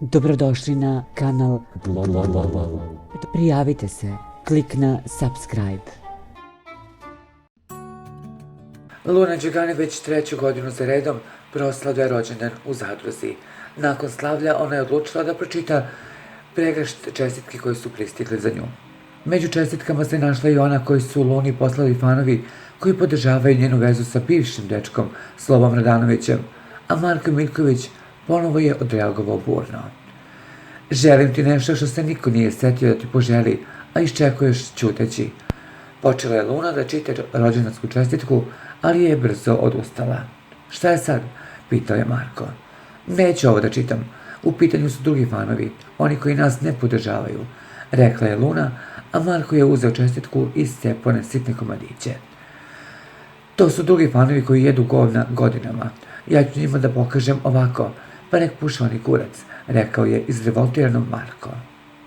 Dobrodošli na kanal. Prijavite se, klik na subscribe. Luna Đugani već treću godinu za redom proslavlja rođendan u Zadruzi. Nakon slavlja ona je odlučila da pročita pregršt čestitki koji su pristigli za nju. Među čestitkama se našla i ona koju su Luni poslali fanovi koji podržavaju njenu vezu sa bivšim dečkom Slobom Radanovićem, a Marko Miljković ponovo je odreagovao burno. Želim ti nešto što se niko nije setio da ti poželi, a iščekuješ ćuteći. Počela je Luna da čita rođendansku čestitku, ali je brzo odustala. Šta je sad? Pitao je Marko. Neću ovo da čitam. U pitanju su drugi fanovi, oni koji nas ne podržavaju, rekla je Luna, a Marko je uzeo čestitku i iscepao na sitne komadiće. To su drugi fanovi koji jedu govna godinama. Ja ću njima da pokažem ovako, pa nek puše oni kurac, rekao je izrevoltirano Marko.